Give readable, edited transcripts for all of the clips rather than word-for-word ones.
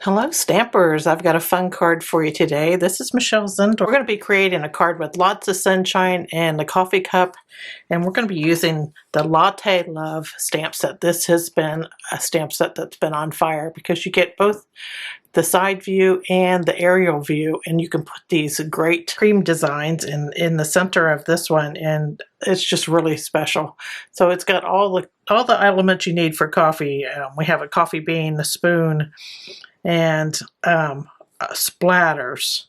Hello Stampers, I've got a fun card for you today. This is Michelle Zindorf. We're going to be creating a card with lots of sunshine and a coffee cup, and we're going to be using the Latte Love stamp set. This has been a stamp set that's been on fire because you get both the side view and the aerial view, and you can put these great cream designs in the center of this one, and it's just really special. So it's got all the elements you need for coffee. We have a coffee bean, a spoon, and splatters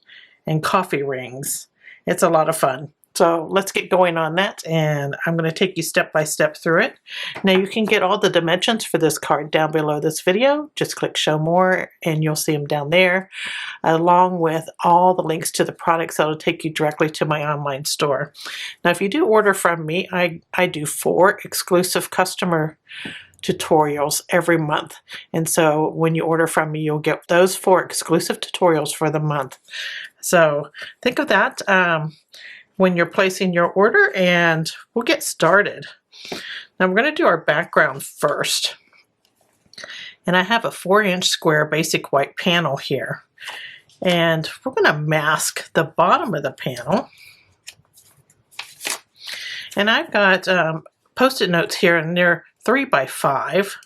and coffee rings. It's a lot of fun. So let's get going on that, and I'm going to take you step by step through it. Now you can get all the dimensions for this card down below this video. Just click show more and you'll see them down there, along with all the links to the products that'll take you directly to my online store. Now if you do order from me, I do 4 exclusive customer tutorials every month, and so when you order from me you'll get those 4 exclusive tutorials for the month. So think of that when you're placing your order, and we'll get started. Now we're going to do our background first, and I have a 4-inch square basic white panel here, and we're going to mask the bottom of the panel. And I've got post-it notes here, and they're 3 by 5.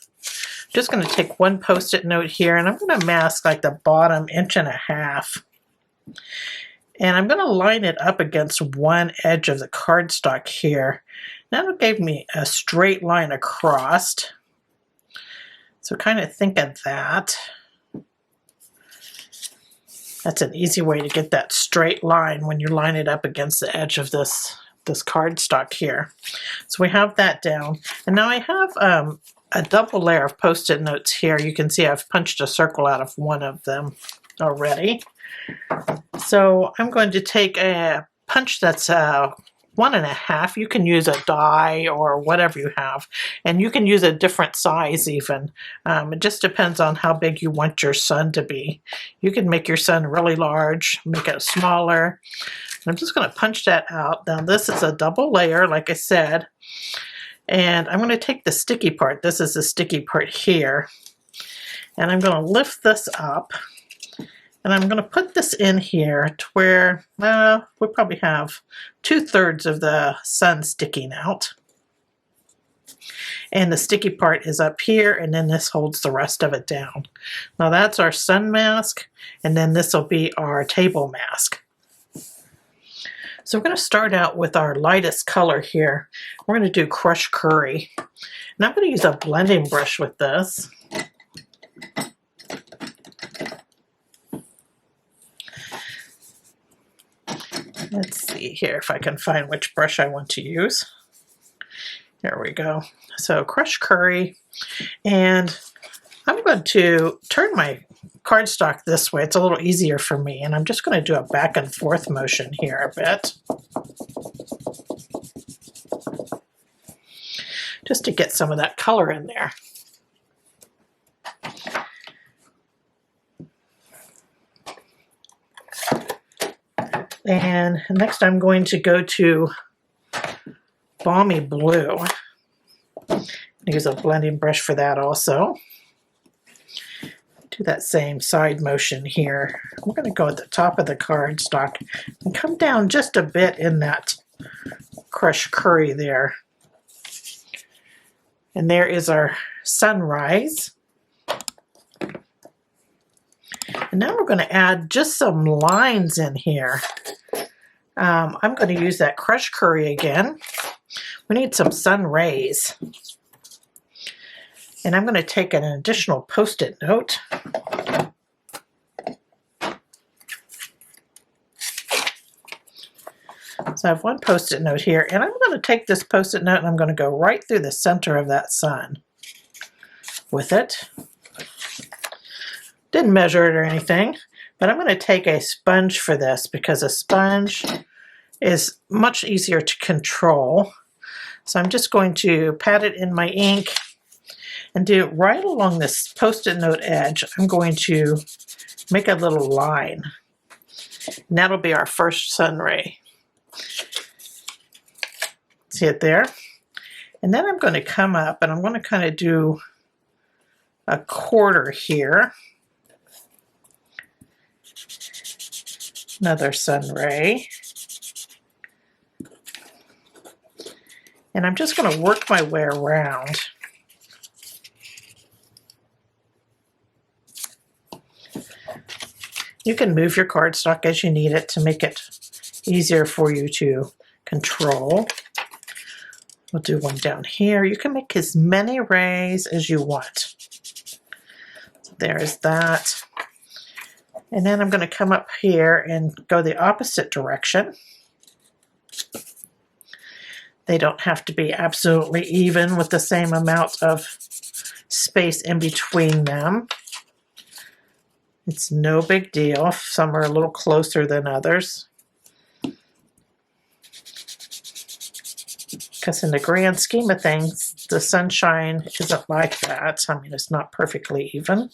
Just going to take one post-it note here, and I'm going to mask like the bottom 1.5 inches. And I'm going to line it up against one edge of the cardstock here. That'll give me a straight line across. So kind of think of that. That's an easy way to get that straight line when you line it up against the edge of this cardstock here. So we have that down. And now I have a double layer of post-it notes here. You can see I've punched a circle out of one of them already. So I'm going to take a punch that's 1.5. You can use a die or whatever you have, and you can use a different size even. It just depends on how big you want your sun to be. You can make your sun really large, make it smaller. I'm just going to punch that out. Now this is a double layer, like I said, and I'm going to take the sticky part. This is the sticky part here, and I'm going to lift this up. And I'm going to put this in here to where we probably have 2/3 of the sun sticking out. And the sticky part is up here, and then this holds the rest of it down. Now that's our sun mask, and then this will be our table mask. So we're going to start out with our lightest color here. We're going to do Crushed Curry. And I'm going to use a blending brush with this. Let's see here if I can find which brush I want to use. There we go. So Crushed Curry, and I'm going to turn my cardstock this way. It's a little easier for me, and I'm just going to do a back and forth motion here a bit, just to get some of that color in there. And next I'm going to go to Balmy Blue. Use a blending brush for that also. Do that same side motion here. We're going to go at the top of the cardstock and come down just a bit in that Crushed Curry there. And there is our sunrise. And now we're going to add just some lines in here. I'm going to use that Crushed Curry again. We need some sun rays. And I'm going to take an additional post-it note. So I have one post-it note here, and I'm going to take this post-it note and I'm going to go right through the center of that sun with it. Didn't measure it or anything, but I'm going to take a sponge for this because a sponge is much easier to control. So I'm just going to pat it in my ink and do right along this post-it note edge. I'm going to make a little line, and that'll be our first sun ray. See it there? And then I'm going to come up and I'm going to kind of do a quarter here. Another sun ray. And I'm just going to work my way around. You can move your cardstock as you need it to make it easier for you to control. We'll do one down here. You can make as many rays as you want. So there's that. And then I'm going to come up here and go the opposite direction. They don't have to be absolutely even with the same amount of space in between them. It's no big deal if some are a little closer than others. Because in the grand scheme of things, the sunshine isn't like that. I mean, it's not perfectly even.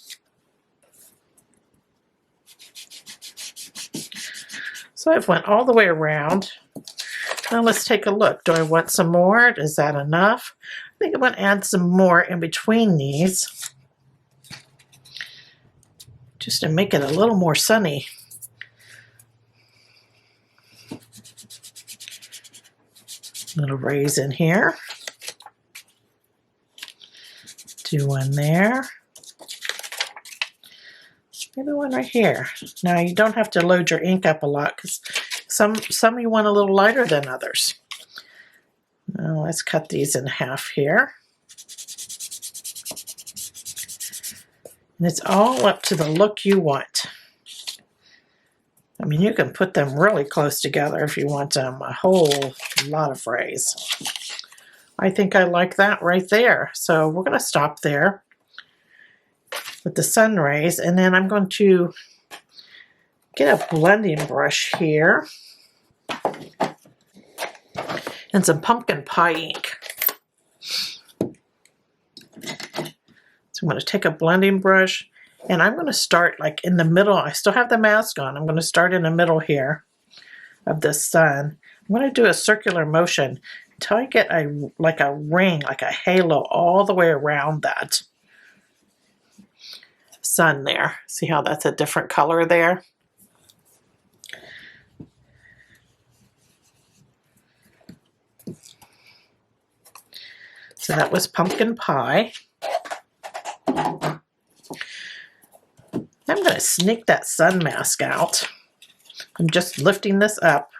So I've went all the way around. Now let's take a look. Do I want some more? Is that enough? I think I'm going to add some more in between these, just to make it a little more sunny. Little rays in here. Do one there. Maybe one right here. Now you don't have to load your ink up a lot because some you want a little lighter than others. Now let's cut these in half here. And it's all up to the look you want. I mean, you can put them really close together if you want a whole lot of rays. I think I like that right there. So we're going to stop there with the sun rays, and then I'm going to get a blending brush here and some pumpkin pie ink. So I'm going to take a blending brush, and I'm going to start like in the middle. I still have the mask on. I'm going to start in the middle here of the sun. I'm going to do a circular motion until I get like a ring, like a halo all the way around that sun there. See how that's a different color there? So that was pumpkin pie. I'm going to sneak that sun mask out. I'm just lifting this up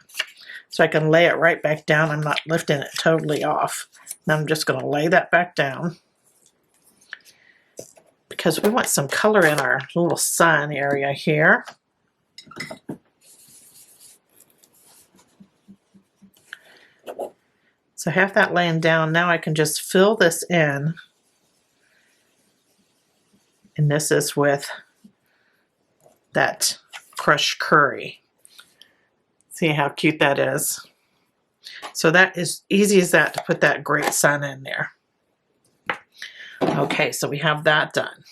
so I can lay it right back down. I'm not lifting it totally off. Now I'm just going to lay that back down because we want some color in our little sun area here. So I have that laying down. Now I can just fill this in. And this is with that crushed curry. See how cute that is? So that is easy as that to put that great sun in there. Okay, so we have that done.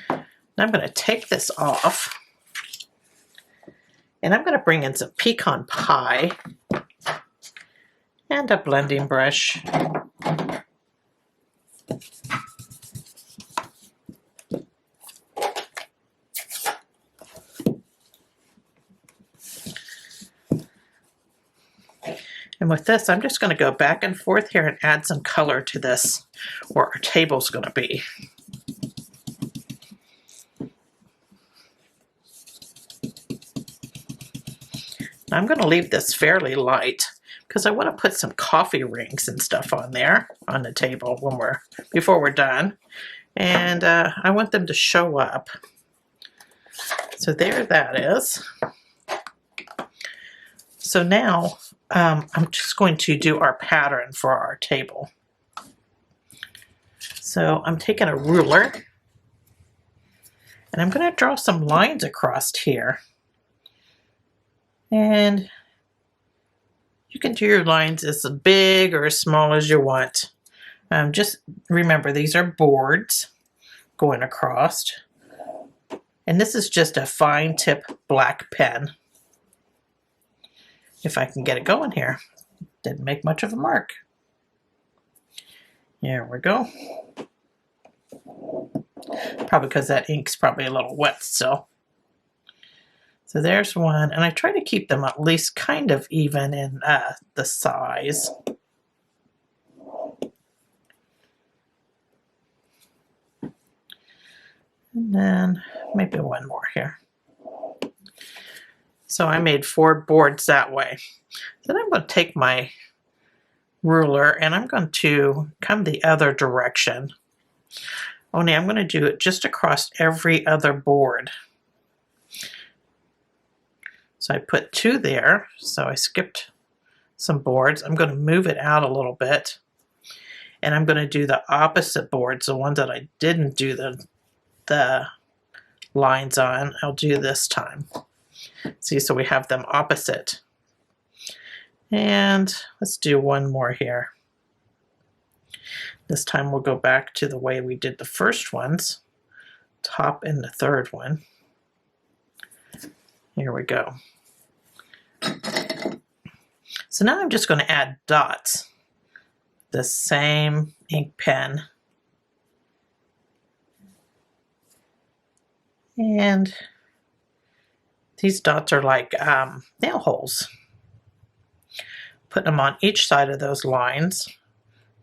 Now I'm going to take this off, and I'm going to bring in some pecan pie and a blending brush. And with this, I'm just going to go back and forth here and add some color to this, where our table's going to be. I'm going to leave this fairly light because I want to put some coffee rings and stuff on there on the table before we're done. And I want them to show up. So there that is. So now I'm just going to do our pattern for our table. So I'm taking a ruler and I'm going to draw some lines across here. And you can do your lines as big or as small as you want. Just remember, these are boards going across. And this is just a fine tip black pen. If I can get it going here. Didn't make much of a mark. There we go. Probably because that ink's probably a little wet still. So there's one, and I try to keep them at least kind of even in the size. And then maybe one more here. So I made 4 boards that way. Then I'm going to take my ruler and I'm going to come the other direction. Only I'm going to do it just across every other board. So I put 2 there, so I skipped some boards. I'm going to move it out a little bit, and I'm going to do the opposite boards, the ones that I didn't do the lines on, I'll do this time. See, so we have them opposite. And let's do one more here. This time we'll go back to the way we did the first ones, top and the third one. Here we go. So now I'm just going to add dots. The same ink pen. And these dots are like nail holes. Put them on each side of those lines,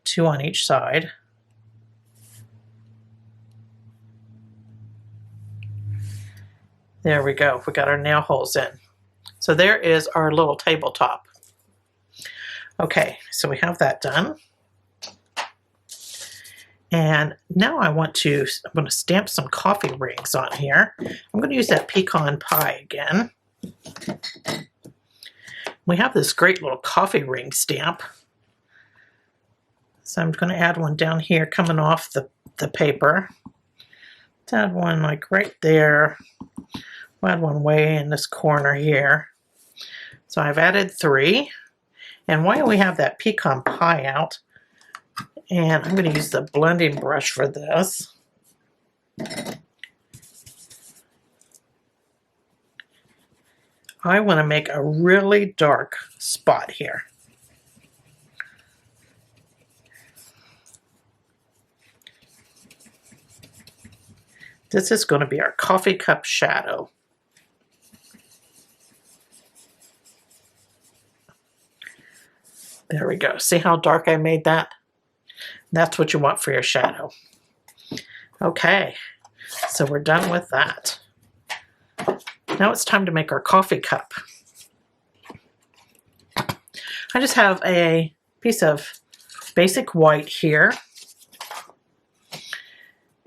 2 on each side. There we go, we got our nail holes in. So there is our little tabletop. Okay, so we have that done. And now I'm going to stamp some coffee rings on here. I'm going to use that Pecan Pie again. We have this great little coffee ring stamp. So I'm going to add one down here coming off the paper. Let's add one like right there. We'll add one way in this corner here. So I've added 3. And while we have that Pecan Pie out, and I'm going to use the blending brush for this. I want to make a really dark spot here. This is going to be our coffee cup shadow. There we go. See how dark I made that? That's what you want for your shadow. Okay, so we're done with that. Now it's time to make our coffee cup. I just have a piece of basic white here.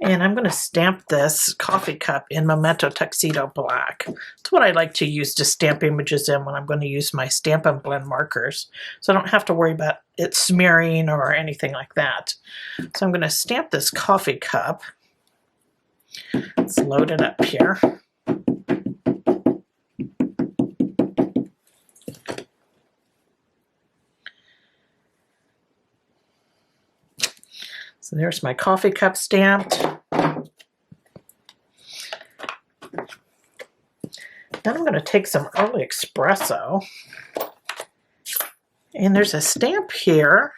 And I'm going to stamp this coffee cup in Memento Tuxedo Black. It's what I like to use to stamp images in when I'm going to use my Stampin' Blend markers. So I don't have to worry about it smearing or anything like that. So I'm going to stamp this coffee cup. Let's load it up here. So there's my coffee cup stamped. Then I'm going to take some early espresso. And there's a stamp here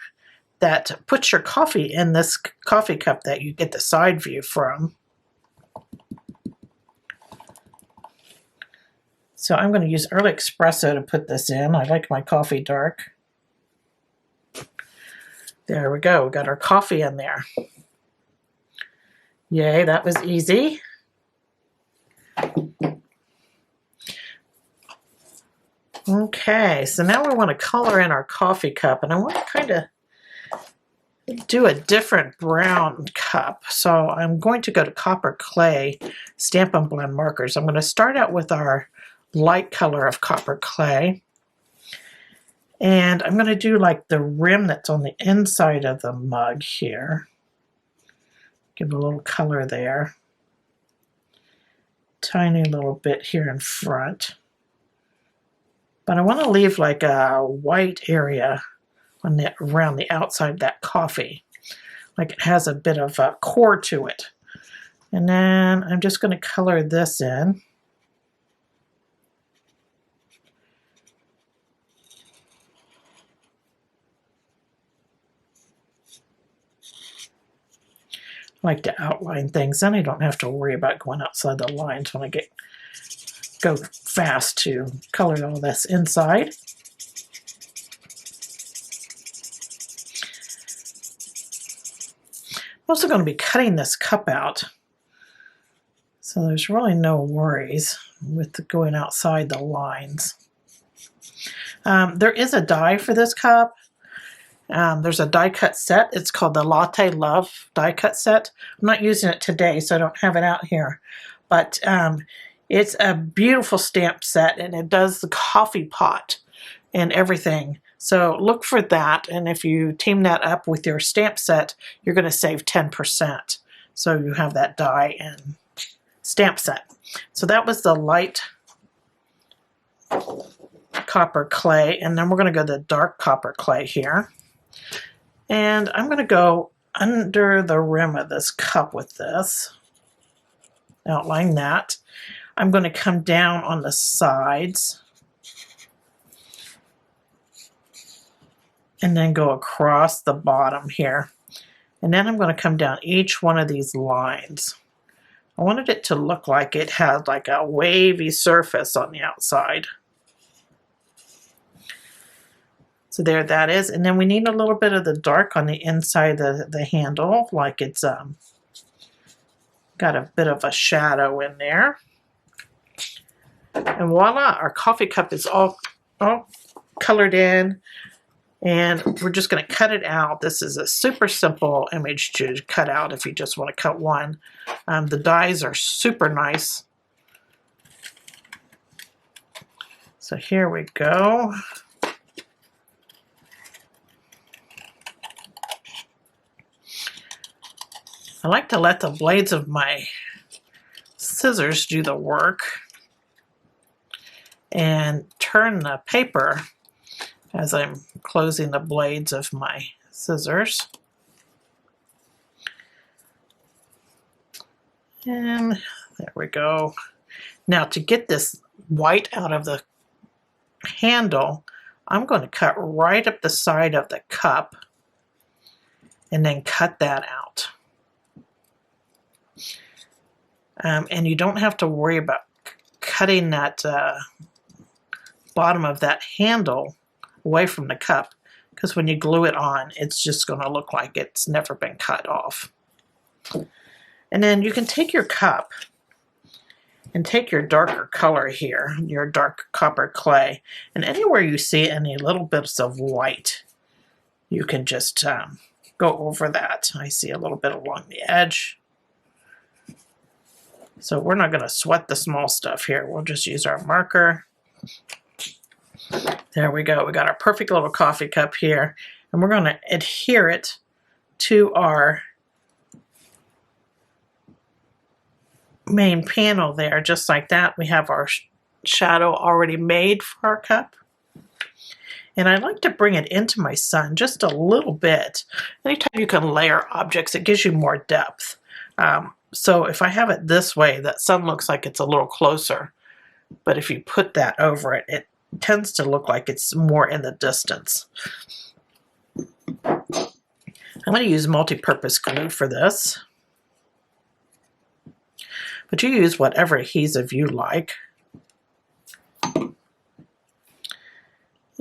that puts your coffee in this coffee cup that you get the side view from. So I'm going to use early espresso to put this in. I like my coffee dark. There we go, we got our coffee in there. Yay, that was easy. Okay, so now we want to color in our coffee cup, and I want to kind of do a different brown cup. So I'm going to go to Copper Clay Stampin' Blend markers. I'm going to start out with our light color of Copper Clay. And I'm going to do like the rim that's on the inside of the mug here. Give a little color there. Tiny little bit here in front. But I want to leave like a white area on around the outside of that coffee. Like it has a bit of a core to it. And then I'm just going to color this in. Like to outline things, then I don't have to worry about going outside the lines when I go fast to color all this inside. I'm also going to be cutting this cup out, so there's really no worries with going outside the lines. There is a die for this cup. There's a die cut set. It's called the Latte Love die cut set. I'm not using it today, so I don't have it out here. But it's a beautiful stamp set, and it does the coffee pot and everything. So look for that, and if you team that up with your stamp set, you're going to save 10%. So you have that die and stamp set. So that was the light copper clay, and then we're going to go to the dark copper clay here. And I'm going to go under the rim of this cup with this. Outline that. I'm going to come down on the sides and then go across the bottom here. And then I'm going to come down each one of these lines. I wanted it to look like it had like a wavy surface on the outside. So there that is. And then we need a little bit of the dark on the inside of the handle, like it's got a bit of a shadow in there. And voila, our coffee cup is all colored in. And we're just going to cut it out. This is a super simple image to cut out if you just want to cut one. The dies are super nice. So here we go. I like to let the blades of my scissors do the work and turn the paper as I'm closing the blades of my scissors. And there we go. Now to get this white out of the handle, I'm going to cut right up the side of the cup and then cut that out. And you don't have to worry about cutting that bottom of that handle away from the cup, because when you glue it on, it's just going to look like it's never been cut off. And then you can take your cup and take your darker color here, your dark copper clay, and anywhere you see any little bits of white, you can just go over that. I see a little bit along the edge. So we're not going to sweat the small stuff here. We'll just use our marker. There we go. We got our perfect little coffee cup here. And we're going to adhere it to our main panel there, just like that. We have our shadow already made for our cup. And I like to bring it into my sun just a little bit. Anytime you can layer objects, it gives you more depth. So if I have it this way, that sun looks like it's a little closer. But if you put that over it, it tends to look like it's more in the distance. I'm going to use multi-purpose glue for this. But you use whatever adhesive you like.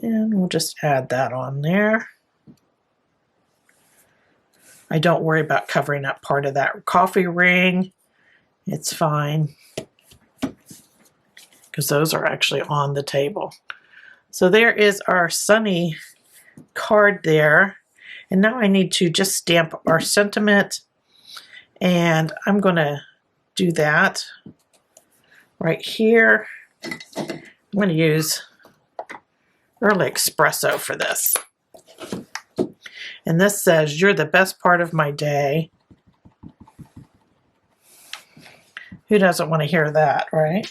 And we'll just add that on there. I don't worry about covering up part of that coffee ring. It's fine, because those are actually on the table. So there is our sunny card there. And now I need to just stamp our sentiment. And I'm going to do that right here. I'm going to use Early Espresso for this. And this says, "You're the best part of my day." Who doesn't want to hear that, right?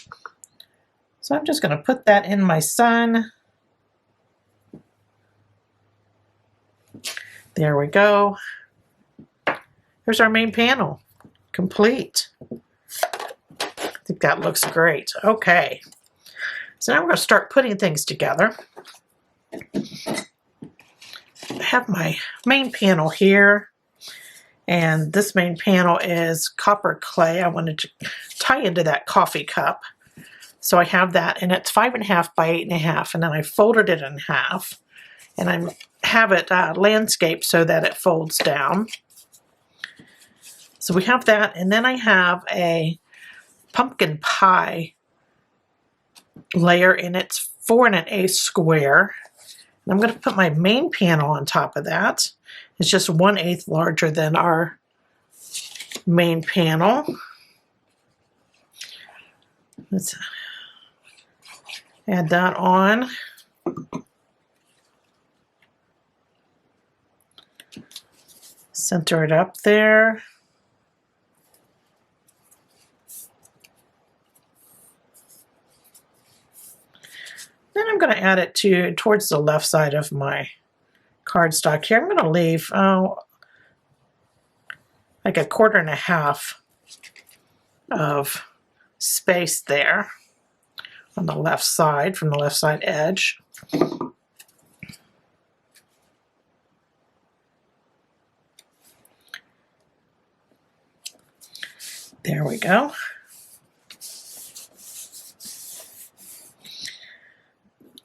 So I'm just going to put that in my sun. There we go. There's our main panel, complete. I think that looks great. Okay. So now we're going to start putting things together. I have my main panel here, and this main panel is copper clay. I wanted to tie into that coffee cup. So I have that, and it's 5.5 by 8.5, and then I folded it in half, and I have it landscaped so that it folds down. So we have that, and then I have a pumpkin pie layer, and it's 4 1/8 square. And I'm going to put my main panel on top of that. It's just 1/8 larger than our main panel. Let's add that on. Center it up there. Then I'm going to add it towards the left side of my cardstock here. I'm going to leave like 1/4 of space there on the left side, from the left side edge. There we go.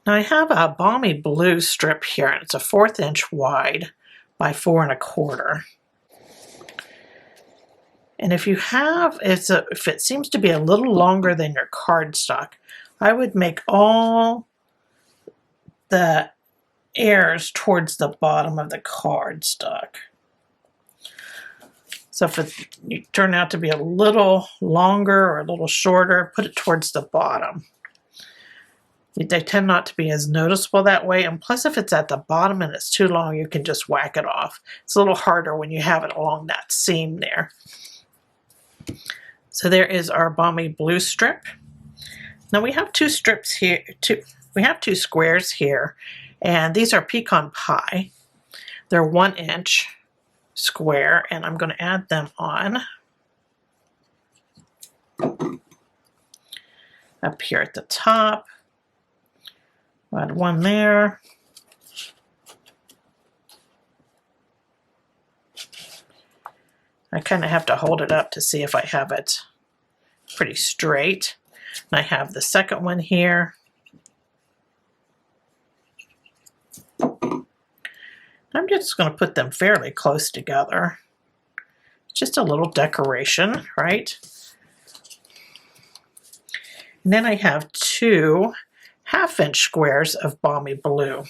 Now I have a Balmy Blue strip here, and it's a 1/4 inch wide by 4 1/4. And if you have, if it seems to be a little longer than your cardstock, I would make all the airs towards the bottom of the cardstock. So if you turn out to be a little longer or a little shorter, put it towards the bottom. They tend not to be as noticeable that way, and plus if it's at the bottom and it's too long, you can just whack it off. It's a little harder when you have it along that seam there. So there is our Balmy Blue strip. Now we have 2 strips here, we have 2 squares here, and these are Pecan Pie. They're 1 inch square, and I'm going to add them on up here at the top. Add one there. I kind of have to hold it up to see if I have it pretty straight. And I have the second one here. I'm just going to put them fairly close together. Just a little decoration, right? And then I have 2 1/2 inch squares of Balmy Blue.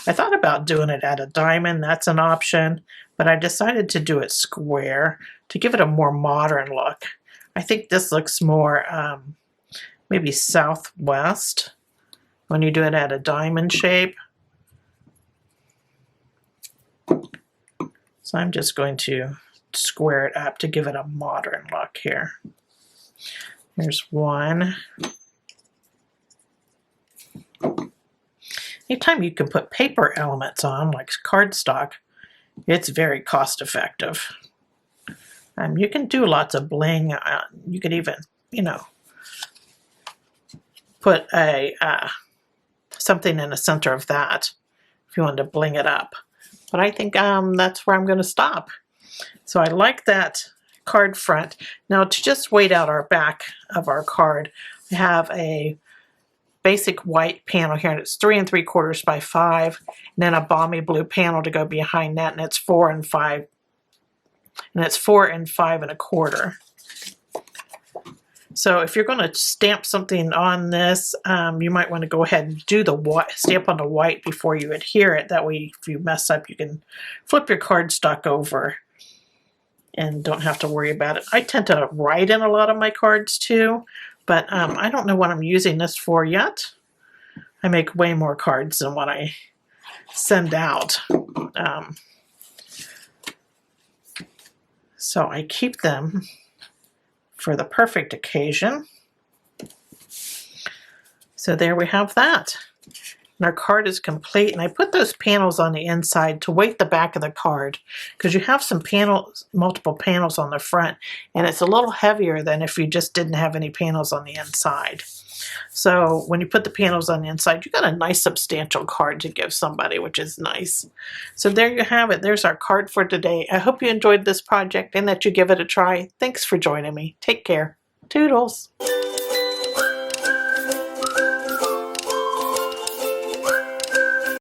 I thought about doing it at a diamond, that's an option, but I decided to do it square to give it a more modern look. I think this looks more maybe southwest when you do it at a diamond shape. So I'm just going to square it up to give it a modern look here. There's one. Anytime you can put paper elements on, like cardstock, it's very cost effective. You can do lots of bling. You could even, you know, put a something in the center of that if you want to bling it up. But I think that's where I'm going to stop. So I like that card front. Now to just weight out our back of our card, I have a basic white panel here, and it's 3 3/4 by 5, and then a Balmy Blue panel to go behind that, and it's 4 and 5, and it's 4 and 5 1/4. So if you're going to stamp something on this, you might want to go ahead and do the white, stamp on the white before you adhere it. That way, if you mess up, you can flip your cardstock over and don't have to worry about it. I tend to write in a lot of my cards too, but I don't know what I'm using this for yet. I make way more cards than what I send out. So I keep them for the perfect occasion. So there we have that. And our card is complete, and I put those panels on the inside to weight the back of the card, because you have some panels, multiple panels on the front, and it's a little heavier than if you just didn't have any panels on the inside. So when you put the panels on the inside, you got a nice substantial card to give somebody, which is nice. So there you have it. There's our card for today. I hope you enjoyed this project and that you give it a try. Thanks for joining me. Take care. Toodles.